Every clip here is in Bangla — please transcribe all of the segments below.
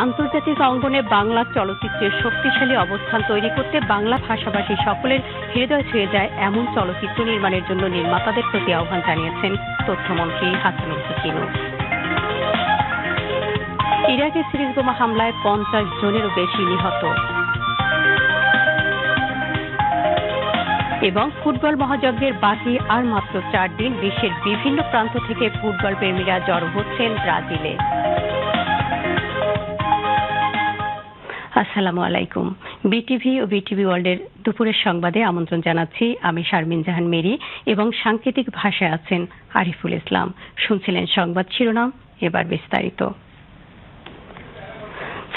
আন্তর্জাতিক অঙ্গনে বাংলা চলচ্চিত্রের শক্তিশালী অবস্থান তৈরি করতে বাংলা ভাষাভাষী সকলের হৃদয় ছুঁয়ে যায় এমন চলচ্চিত্র নির্মাণের জন্য নির্মাতাদের প্রতি আহ্বান জানিয়েছেন তথ্যমন্ত্রী হাসানুল হক। ইরাকে সিরিজ বোমা হামলায় 50 জনেরও বেশি নিহত এবং ফুটবল মহাযজ্ঞের বাকি আর মাত্র 4 দিন। বিশ্বের বিভিন্ন প্রান্ত থেকে ফুটবল প্রেমীরা জড়ো হচ্ছেন ব্রাজিলে। আসসালামু আলাইকুম। বিটিভি ও বিটিভি ওয়ার্ল্ডের দুপুরের সংবাদে আমন্ত্রণ জানাচ্ছি আমি শারমিন জাহান মেরি এবং সাংকেতিক ভাষায় আছেন আরিফুল ইসলাম। শুনছিলেন সংবাদ শিরোনাম, এবার বিস্তারিত।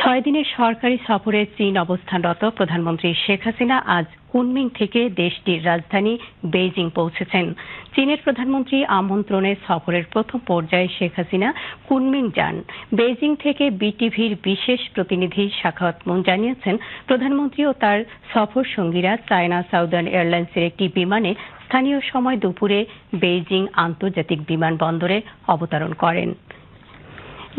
6 দিনের সরকারি সফরে চীন অবস্থানরত প্রধানমন্ত্রী শেখ হাসিনা আজ কুনমিং থেকে দেশটির রাজধানী বেইজিং পৌঁছেছেন। চীনের প্রধানমন্ত্রী আমন্ত্রণে সফরের প্রথম পর্যায়ে শেখ হাসিনা কুনমিং যান। বেইজিং থেকে বিটিভির বিশেষ প্রতিনিধি সাখাওয়াত মুন জানিয়েছেন, প্রধানমন্ত্রী ও তার সফর সঙ্গীরা চায়না সাউদার্ন এয়ারলাইন্সের একটি বিমানে স্থানীয় সময় দুপুরে বেইজিং আন্তর্জাতিক বিমানবন্দরে অবতরণ করেন।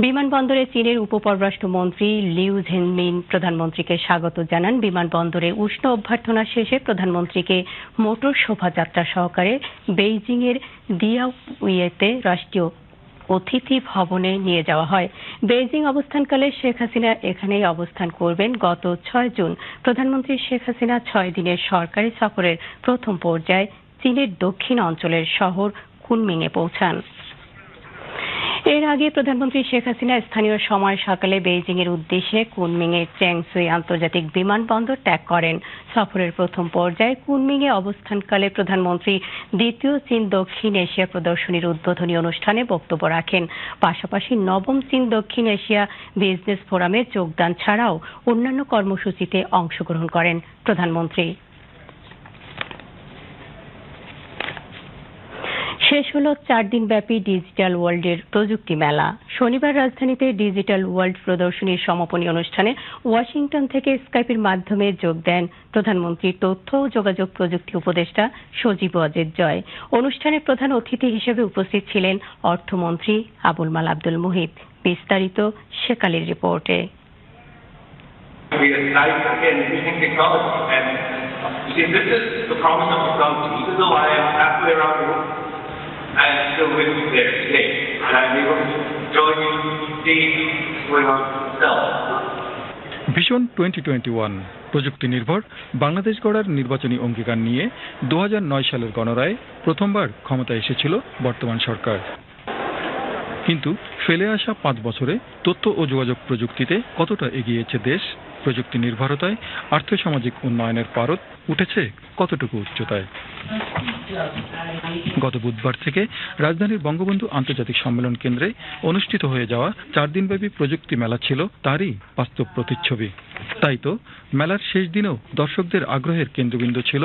বিমানবন্দরে চীনের উপপররাষ্ট্রমন্ত্রী লিউ ঝেনমিন প্রধানমন্ত্রীকে স্বাগত জানান। বিমানবন্দরে উষ্ণ অভ্যর্থনা শেষে প্রধানমন্ত্রীকে মোটর শোভাযাত্রা সহকারে বেইজিং এর দিয়াওইয়েতে রাষ্ট্রীয় অতিথি ভবনে নিয়ে যাওয়া হয়। বেইজিং অবস্থানকালে শেখ হাসিনা এখানেই অবস্থান করবেন। গত 6 জুন প্রধানমন্ত্রী শেখ হাসিনা 6 দিনের সরকারি সফরের প্রথম পর্যায়ে চীনের দক্ষিণ অঞ্চলের শহর কুনমিংয়ে পৌঁছান। এর আগে প্রধানমন্ত্রী শেখ হাসিনা স্থানীয় সময় সকালে বেইজিং এর উদ্দেশ্যে কুনমিংয়ের চ্যাংসুই আন্তর্জাতিক বিমানবন্দর ত্যাগ করেন। সফরের প্রথম পর্যায়ে কুনমিংয়ে অবস্থানকালে প্রধানমন্ত্রী দ্বিতীয় চীন দক্ষিণ এশিয়া প্রদর্শনীর উদ্বোধনী অনুষ্ঠানে বক্তব্য রাখেন। পাশাপাশি নবম চীন দক্ষিণ এশিয়া বিজনেস ফোরামে যোগদান ছাড়াও অন্যান্য কর্মসূচিতে অংশগ্রহণ করেন প্রধানমন্ত্রী। শেষ হল 4 দিনব্যাপী ডিজিটাল ওয়ার্ল্ডের প্রযুক্তি মেলা। শনিবার রাজধানীতে ডিজিটাল ওয়ার্ল্ড প্রদর্শনীর সমাপনী অনুষ্ঠানে ওয়াশিংটন থেকে স্কাইপের মাধ্যমে যোগ দেন প্রধানমন্ত্রীর তথ্য ও যোগাযোগ প্রযুক্তি উপদেষ্টা সজীব ওয়াজেদ জয়। অনুষ্ঠানে প্রধান অতিথি হিসেবে উপস্থিত ছিলেন অর্থমন্ত্রী আবুল মাল আব্দুল মুহিত। বিস্তারিত শেখ আলীর রিপোর্টে। I'm still with you there today, and I'm able to join you see what's going on itself. Vision 2021 প্রযুক্তি নির্ভর বাংলাদেশ গড়ার নির্বাচনী অঙ্গীকার নিয়ে 2009 সালের গণরায়ে প্রথমবার ক্ষমতায় এসেছিল বর্তমান সরকার। কিন্তু ফেলে আসা 5 বছরে তথ্য ও যোগাযোগ প্রযুক্তিতে কতটা এগিয়েছে দেশ, প্রযুক্তি নির্ভরতায় আর্থসামাজিক উন্নয়নের পারদ উঠেছে কতটুকু উচ্চতায়। গত বুধবার থেকে রাজধানীর বঙ্গবন্ধু আন্তর্জাতিক সম্মেলন কেন্দ্রে অনুষ্ঠিত হয়ে যাওয়া 4 দিনব্যাপী প্রযুক্তি মেলা ছিল তারই বাস্তব প্রতিচ্ছবি। তাই তো মেলার শেষ দিনেও দর্শকদের আগ্রহের কেন্দ্রবিন্দু ছিল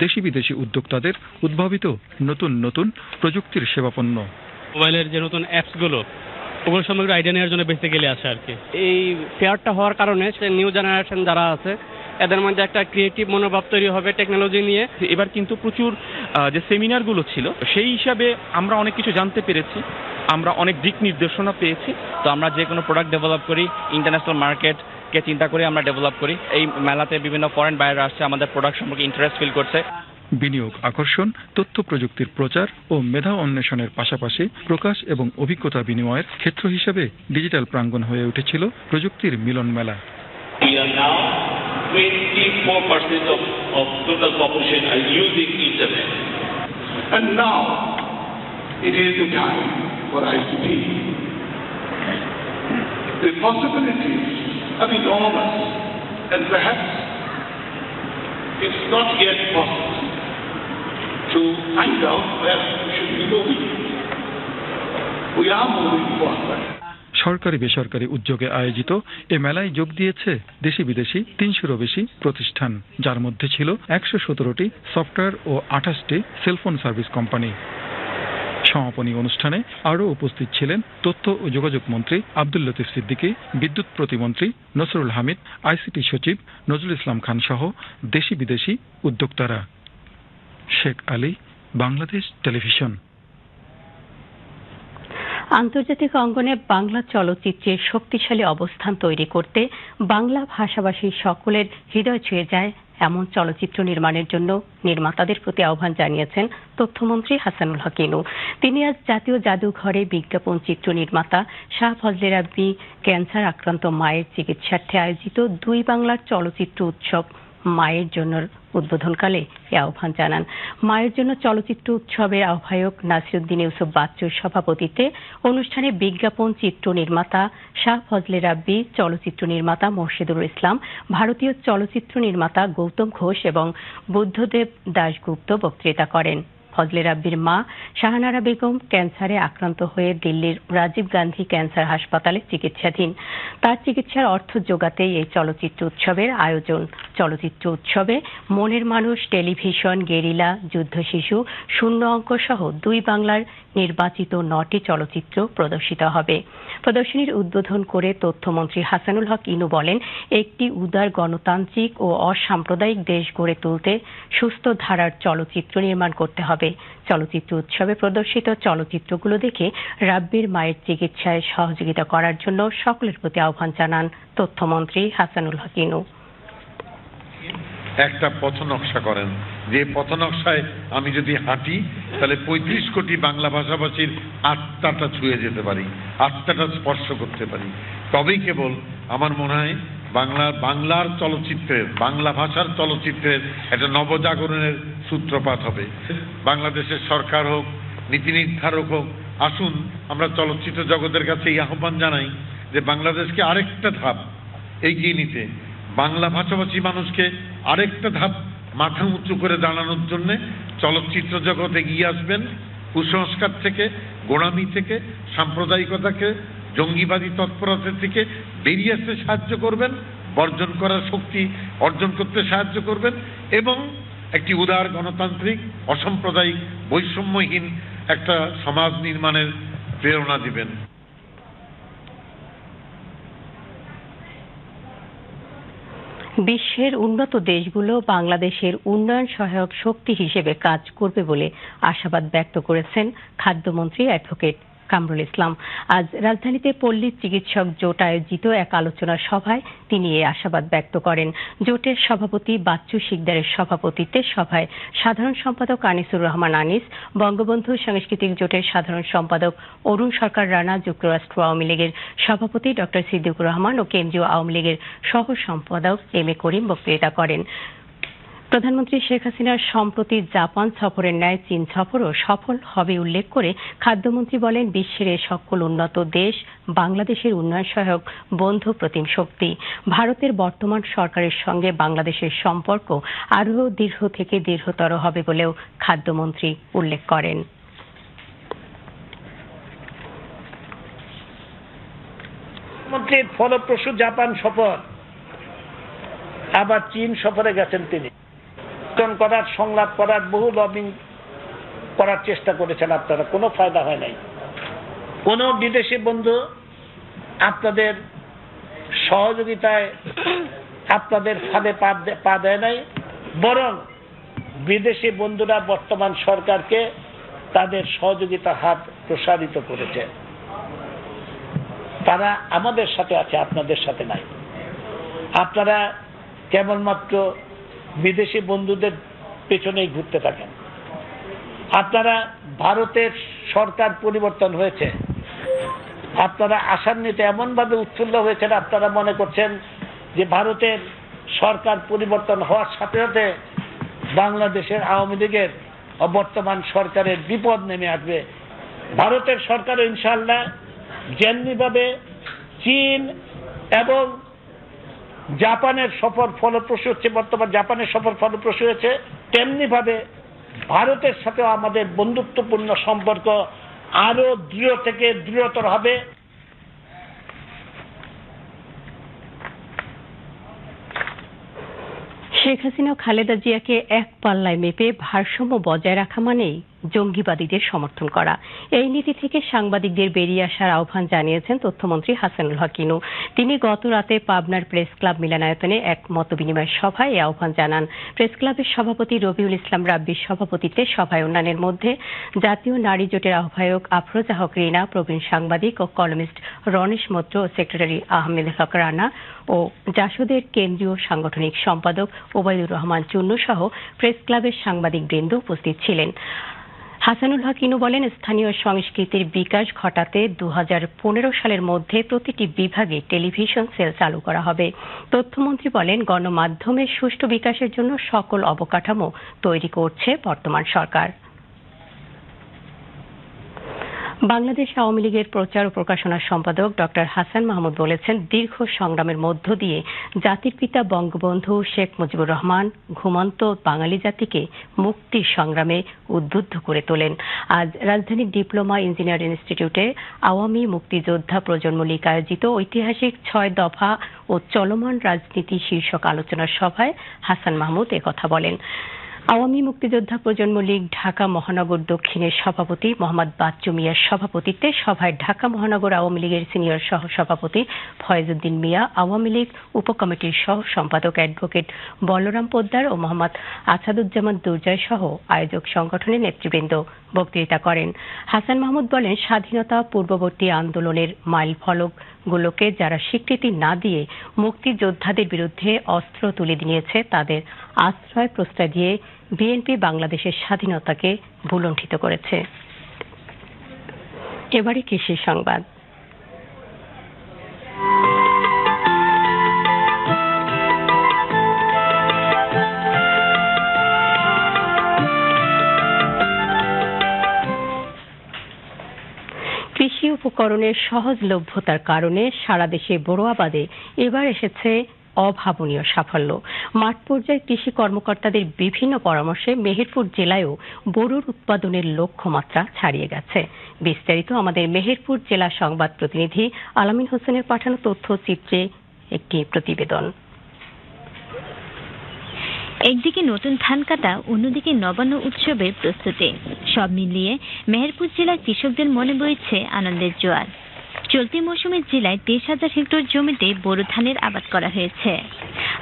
দেশি বিদেশি উদ্যোক্তাদের উদ্ভাবিত নতুন নতুন প্রযুক্তির সেবাপণ্য। মোবাইলের যে নতুন অ্যাপসগুলো ওগুলো সমগ্র আইডিয়া নেওয়ার জন্য বেসিক্যালি আসে আর কি। এই ফেয়ারটা হওয়ার কারণে নিউ জেনারেশন যারা আছে এদের মধ্যে একটা ক্রিয়েটিভ মনোভাব তৈরি হবে টেকনোলজি নিয়ে। এবার কিন্তু প্রচুর যে সেমিনারগুলো ছিল সেই হিসাবে আমরা অনেক কিছু জানতে পেরেছি, আমরা অনেক দিক নির্দেশনা পেয়েছি। তো আমরা যে কোনো প্রোডাক্ট ডেভেলপ করি ইন্টারন্যাশনাল মার্কেটকে চিন্তা করে আমরা ডেভেলপ করি। এই মেলাতে বিভিন্ন ফরেন বায়ার আসছে, আমাদের প্রোডাক্ট সম্পর্কে ইন্টারেস্ট ফিল করছে। বিনিয়োগ আকর্ষণ, তথ্য প্রযুক্তির প্রচার ও মেধা অন্বেষণের পাশাপাশি প্রকাশ এবং অভিজ্ঞতা বিনিময়ের ক্ষেত্র হিসেবে ডিজিটাল প্রাঙ্গণ হয়ে উঠেছিল প্রযুক্তির মিলন মেলা। 24% of total population are using internet, and now it is the time for ICT. The possibilities are enormous, and perhaps it's not yet possible to find out where we should be moving. We are moving forward. সরকারি বেসরকারি উদ্যোগে আয়োজিত এ মেলায় যোগ দিয়েছে দেশি বিদেশি 300-রও বেশি প্রতিষ্ঠান, যার মধ্যে ছিল 117টি সফটওয়্যার ও 28টি সেলফোন সার্ভিস কোম্পানি। সমাপনী অনুষ্ঠানে আরও উপস্থিত ছিলেন তথ্য ও যোগাযোগ মন্ত্রী আব্দুল লতিফ সিদ্দিকী, বিদ্যুৎ প্রতিমন্ত্রী নসরুল হামিদ, আইসিটি সচিব নজরুল ইসলাম খান সহ দেশি বিদেশি উদ্যোক্তারা। শেখ আলী, বাংলাদেশ টেলিভিশন। আন্তর্জাতিক অঙ্গনে বাংলা চলচ্চিত্রের শক্তিশালী অবস্থান তৈরি করতে বাংলা ভাষাভাষী সকলের হৃদয় ছুঁয়ে যায় এমন চলচ্চিত্র নির্মাণের জন্য নির্মাতাদের প্রতি আহ্বান জানিয়েছেন তথ্যমন্ত্রী হাসানুল হক ইনু। তিনি আজ জাতীয় জাদুঘরে বিজ্ঞাপন চিত্র নির্মাতা শাহ ফজলে রাব্বী ক্যান্সার আক্রান্ত মায়ের চিকিৎসার্থে আয়োজিত দুই বাংলার চলচ্চিত্র উৎসব মায়ের জন্য উদ্বোধনকালে এ আহ্বান জানান। মায়ের জন্য চলচ্চিত্র উৎসবের আহ্বায়ক নাসিরউদ্দিন ইউসুফ বাচ্চুর সভাপতিত্বে অনুষ্ঠানে বিজ্ঞাপন চিত্র নির্মাতা শাহ ফজলে রাব্বী, চলচ্চিত্র নির্মাতা মোর্শেদুল ইসলাম, ভারতীয় চলচ্চিত্র নির্মাতা গৌতম ঘোষ এবং বুদ্ধদেব দাশগুপ্ত বক্তৃতা করেন। ফজলে রাব্বীর মা শাহানারা বেগম ক্যান্সারে আক্রান্ত হয়ে দিল্লির রাজীব গান্ধী ক্যান্সার হাসপাতালে চিকিৎসাধীন। তার চিকিৎসার অর্থ জোগাতেই এই চলচ্চিত্র উৎসবের আয়োজন। চলচ্চিত্র উৎসবে মনের মানুষ, টেলিভিশন, গেরিলা, যুদ্ধ শিশু, শূন্য অঙ্ক সহ দুই বাংলার নির্বাচিত 9টি চলচ্চিত্র প্রদর্শিত হবে। প্রদর্শনীর উদ্বোধন করে তথ্যমন্ত্রী হাসানুল হক ইনু বলেন, একটি উদার গণতান্ত্রিক ও অসাম্প্রদায়িক দেশ গড়ে তুলতে সুস্থ ধারার চলচ্চিত্র নির্মাণ করতে হবে। চলচ্চিত্র উৎসবে প্রদর্শিত চলচ্চিত্রগুলো দেখে রাব্বীর মায়ের চিকিৎসায় সহযোগিতা করার জন্য সকলের প্রতি আহ্বান জানান তথ্যমন্ত্রী হাসানুল হক ইনু। একটা পথ নকশা করেন, যে পথ নকশায় আমি যদি হাঁটি তাহলে 35 কোটি বাংলা ভাষাভাষীর আত্মাটা ছুঁয়ে যেতে পারি, আত্মাটা স্পর্শ করতে পারি। তবেই কেবল আমার মনে হয় বাংলার চলচ্চিত্রের, বাংলা ভাষার চলচ্চিত্রের একটা নবজাগরণের সূত্রপাত হবে। বাংলাদেশের সরকার হোক, নীতি নির্ধারক হোক, আসুন আমরা চলচ্চিত্র জগতের কাছে এই আহ্বান জানাই যে বাংলাদেশকে আরেকটা ধাপ এগিয়ে নিতে, বাংলা ভাষাভাষী মানুষকে আরেকটা ধাপ মাথা উঁচু করে দাঁড়ানোর জন্য চলচ্চিত্র জগৎ এগিয়ে আসবেন। কুসংস্কার থেকে, গোঁড়ামি থেকে, সাম্প্রদায়িকতাকে, জঙ্গিবাদী তৎপরতা থেকে বেরিয়ে আসতে সাহায্য করবেন, বর্জন করার শক্তি অর্জন করতে সাহায্য করবেন এবং একটি উদার গণতান্ত্রিক, অসাম্প্রদায়িক, বৈষম্যহীন একটা সমাজ নির্মাণের প্রেরণা দিবেন। বিশ্বের উন্নত দেশগুলো বাংলাদেশের উন্নয়ন সহায়ক শক্তি হিসেবে কাজ করবে বলে আশাবাদ ব্যক্ত করেছেন খাদ্যমন্ত্রী অ্যাডভোকেট কামরুল ইসলাম। আজ রাজধানীতে পল্লী চিকিৎসক জোট আয়োজিত এক আলোচনা সভায় তিনি এই আশাবাদ ব্যক্ত করেন। জোটের সভাপতি বাচ্চু শিকদারের সভাপতিত্বে সভায় সাধারণ সম্পাদক আনিসুর রহমান আনিস, বঙ্গবন্ধু সাংস্কৃতিক জোটের সাধারণ সম্পাদক অরুণ সরকার রানা, যুক্তরাষ্ট্র আওয়ামী লীগের সভাপতি ডক্টর সিদ্দিকুর রহমান ও কেন্দ্রীয় আওয়ামী লীগের সহ সম্পাদক এম এ করিম বক্তৃতা করেন। প্রধানমন্ত্রী শেখ হাসিনার সম্প্রতি জাপান সফরের ন্যায় চীন সফরও সফল হবে উল্লেখ করে খাদ্যমন্ত্রী বলেন, বিশ্বের এ সকল উন্নত দেশ বাংলাদেশের উন্নয়ন সহায়ক বন্ধু প্রতিম শক্তি। ভারতের বর্তমান সরকারের সঙ্গে বাংলাদেশের সম্পর্ক আরও দৃঢ় থেকে দৃঢ়তর হবে বলেও খাদ্যমন্ত্রী উল্লেখ করেন। মন্ত্রীর ফলপ্রসূ জাপান সফর, আবার চীন সফরে গেছেন তিনি। করার, সংলাপ করার, বহু লবিং করার চেষ্টা করেছেন আপনারা, কোনো ফায়দা হয় নাই। কোন বিদেশি বন্ধু আপনাদের সহযোগিতায় আপনাদের ফাঁদে পা দেয় নাই, বরং বিদেশি বন্ধুরা বর্তমান সরকারকে তাদের সহযোগিতার হাত প্রসারিত করেছে। তারা আমাদের সাথে আছে, আপনাদের সাথে নাই। আপনারা কেবলমাত্র বিদেশি বন্ধুদের পেছনেই ঘুরতে থাকেন। আপনারা, ভারতের সরকার পরিবর্তন হয়েছে, আপনারা আশান্বিত, এমনভাবে উৎফুল্ল হয়েছেন, আপনারা মনে করছেন যে ভারতের সরকার পরিবর্তন হওয়ার সাথে সাথে বাংলাদেশের আওয়ামী লীগের বর্তমান সরকারের বিপদ নেমে আসবে। ভারতের সরকারও ইনশাআল্লাহ যেমনিভাবে চীন এবং জাপানের সফর ফলপ্রসূ হচ্ছে, বর্তমান জাপানের সফর ফলপ্রসূ হয়েছে, তেমনি ভাবে ভারতের সাথেও আমাদের বন্ধুত্বপূর্ণ সম্পর্ক আরো দৃঢ় থেকে দৃঢ়তর হবে। শেখ হাসিনা ও খালেদা জিয়াকে এক পাল্লায় মেপে ভারসাম্য বজায় রাখা মানেই জঙ্গিবাদীদের সমর্থন করা। এই নীতি থেকে সাংবাদিকদের বেরিয়ে আসার আহ্বান জানিয়েছেন তথ্যমন্ত্রী হাসানুল হক ইনু। তিনি গত রাতে পাবনার প্রেস ক্লাব মিলনায়তনে এক মতবিনিময় সভায় এই আহ্বান জানান। প্রেস ক্লাবের সভাপতি রবিউল ইসলাম রাব্বির সভাপতিত্বে সভায় অন্যান্যের মধ্যে জাতীয় নারী জোটের আহ্বায়ক আফরোজা হক রিনা, প্রবীণ সাংবাদিক ও কলামিস্ট রনেশ মৈত্র ও সেক্রেটারি আহমেদ হক রানা ও জাসদের কেন্দ্রীয় সাংগঠনিক সম্পাদক ওবায়দুর রহমান চুন্নু সহ প্রেস ক্লাবের সাংবাদিক বৃন্দ উপস্থিত ছিলেন। হাসানুল হক ইনু বলেন, স্থানীয় সংস্কৃতির বিকাশ ঘটাতে 2015 সালের মধ্যে প্রতিটি বিভাগে টেলিভিশন সেল চালু করা হবে। তথ্যমন্ত্রী বলেন, গণমাধ্যমের সুষ্ঠু বিকাশের জন্য সকল অবকাঠামো তৈরি করছে বর্তমান সরকার। বাংলাদেশ আওয়ামী লীগের প্রচার ও প্রকাশনা সম্পাদক ডক্টর হাসান মাহমুদ বলেছেন, দীর্ঘ সংগ্রামের মধ্য দিয়ে জাতির পিতা বঙ্গবন্ধু শেখ মুজিবুর রহমান ঘুমন্ত বাঙালি জাতিকে মুক্তির সংগ্রামে উদ্বুদ্ধ করে তোলেন। আজ রাজধানীর ডিপ্লোমা ইঞ্জিনিয়ারিং ইনস্টিটিউটে আওয়ামী মুক্তিযোদ্ধা প্রজন্ম লীগ আয়োজিত ঐতিহাসিক 6 দফা ও চলমান রাজনীতি শীর্ষক আলোচনা সভায় হাসান মাহমুদ একথা বলেন। আওয়ামী মুক্তিযোদ্ধা প্রজন্ম লীগ ঢাকা মহানগর দক্ষিণের সভাপতি মোহাম্মদ বাচ্চু মিয়ার সভাপতিত্বে সভায় ঢাকা মহানগর আওয়ামী লীগের সিনিয়র সহ সভাপতি ফয়েজউদ্দিন মিয়া, আওয়ামী লীগ উপকমিটির সহ সম্পাদক অ্যাডভোকেট বলরাম পোদ্দার ও মোহাম্মদ আসাদুজ্জামান দুর্জয় সহ আয়োজক সংগঠনের নেতৃবৃন্দ বক্তৃতা করেন। হাসান মাহমুদ বলেন, স্বাধীনতা পূর্ববর্তী আন্দোলনের মাইল ফলকগুলোকে যারা স্বীকৃতি না দিয়ে মুক্তিযোদ্ধাদের বিরুদ্ধে অস্ত্র তুলে নিয়েছে, তাদের আশ্রয় প্রশ্রয় দিয়ে বিএনপি বাংলাদেশের স্বাধীনতাকে ভুলুণ্ঠিত করেছে। এবারে কৃষি সংবাদ। কৃষি উপকরণের সহজলভ্যতার কারণে সারা দেশে বোরো আবাদে এবার এসেছে অভাবনীয় সাফল্য। মাঠ পর্যায়ে কৃষি কর্মকর্তাদের বিভিন্ন পরামর্শে মেহেরপুর জেলায়ও বোরোর উৎপাদনের লক্ষ্যমাত্রা ছাড়িয়ে গেছে। বিস্তারিত আমাদের মেহেরপুর জেলা সংবাদ প্রতিনিধি আলামিন হোসেনের পাঠানো তথ্যচিত্রে একটি প্রতিবেদন। একদিকে নতুন ধান কাটা, অন্যদিকে নবান্ন উৎসবের প্রস্তুতি, সব মিলিয়ে মেহেরপুর জেলার কৃষকদের মনে বইছে আনন্দের জোয়ার। চলতি মৌসুমে জেলায় 23,000 হেক্টর জমিতে বোরো ধানের আবাদ করা হয়েছে।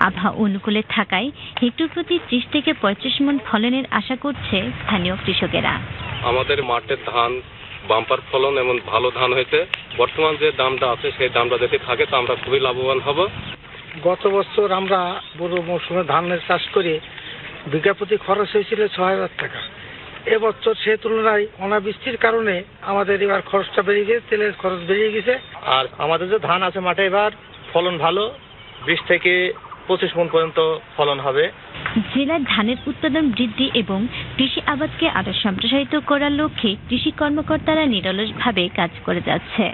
আবহাওয়া অনুকূলে থাকায় হেক্টর প্রতি 30 থেকে 35 মণ ফলনের আশা করছে স্থানীয় কৃষকেরা। আমাদের মাঠের ধান বাম্পার ফলন এবং ভালো ধান হয়েছে। বর্তমান যে দামটা আছে সেই দামটা যদি থাকে তো আমরা খুবই লাভবান হব। গত বছর আমরা বোরো মৌসুমে ধানের চাষ করে বিঘা প্রতি খরচ হয়েছিল 6,000 টাকা। এবছর সে তুলনায় অনাবৃষ্টির কারণে আমাদের এবার খরচটা বেড়ে গেছে, তেলের খরচ বেড়ে গেছে। আর আমাদের যে ধান আছে মাঠে এবার ফলন ভালো, 20 থেকে 25 মণ পর্যন্ত ফলন হবে। জেলার ধানের উৎপাদন বৃদ্ধি এবং কৃষি আবাদকে আরো সম্প্রসারিত করার লক্ষ্যে কৃষি কর্মকর্তারা নিরলসভাবে কাজ করে যাচ্ছে।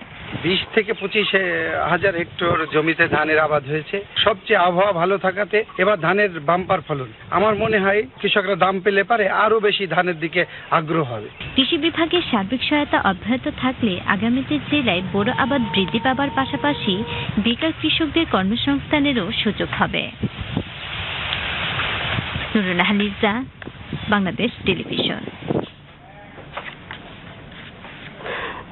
20 থেকে 25,000 হেক্টর জমিতে ধানের আবাদ হয়েছে। সবচেয়ে আবহাওয়া ভালো থাকাতে এবার ধানের বাম্পার ফলন। আমার মনে হয় কৃষকরা দাম পেলে পারে আরো বেশি ধানের দিকে আগ্রহ হবে। কৃষি বিভাগের সার্বিক সহায়তা অব্যাহত থাকলে আগামীতে জেলায় বোরো আবাদ বৃদ্ধি পাবার পাশাপাশি বেকার কৃষকদের কর্মসংস্থানেরও সুযোগ হবে। নুরুন্নাহার লিজা, বাংলাদেশ টেলিভিশন।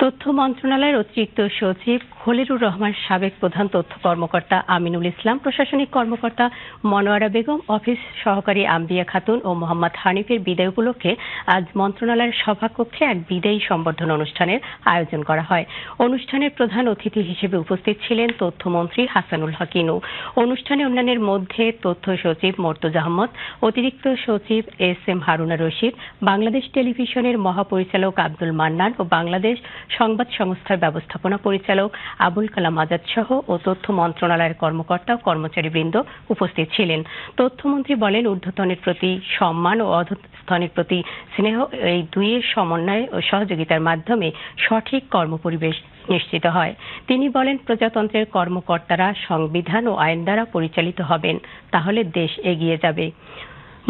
তথ্য মন্ত্রণালয়ের অতিরিক্ত সচিব খলিলুর রহমান, সাবেক প্রধান তথ্য কর্মকর্তা আমিনুল ইসলাম, প্রশাসনিক কর্মকর্তা মনোয়ারা বেগম, অফিস সহকারী আম্বিয়া খাতুন ও মোহাম্মদ হানিফের বিদায় উপলক্ষে আজ মন্ত্রণালয়ের সভাকক্ষে এক বিদায়ী সম্বর্ধনা অনুষ্ঠানের আয়োজন করা হয়। অনুষ্ঠানের প্রধান অতিথি হিসেবে উপস্থিত ছিলেন তথ্যমন্ত্রী হাসানুল হক ইনু। অনুষ্ঠানে অন্যান্যের মধ্যে তথ্য সচিব মর্তুজা আহমদ, অতিরিক্ত সচিব এস.এম. হারুনা রশিদ, বাংলাদেশ টেলিভিশনের মহাপরিচালক আব্দুল মান্নান ও বাংলাদেশ সংবাদ সংস্থার ব্যবস্থাপনা পরিচালক আবুল কালাম আজাদ সহ ও তথ্য মন্ত্রণালয়ের কর্মকর্তা ও কর্মচারীবৃন্দ উপস্থিত ছিলেন। তথ্যমন্ত্রী বলেন, ঊর্ধ্বতনের প্রতি সম্মান ও অধস্তনের প্রতি স্নেহ, এই দুইয়ের সমন্বয় ও সহযোগিতার মাধ্যমে সঠিক কর্মপরিবেশ নিশ্চিত হয়। তিনি বলেন, প্রজাতন্ত্রের কর্মকর্তারা সংবিধান ও আইন দ্বারা পরিচালিত হবেন, তাহলে দেশ এগিয়ে যাবে।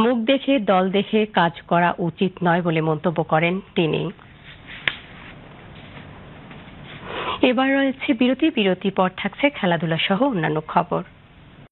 মুখ দেখে দল দেখে কাজ করা উচিত নয় বলে মন্তব্য করেন তিনি। এবার রয়েছে বিরতির পর থাকছে খেলাধুলা সহ অন্যান্য খবর।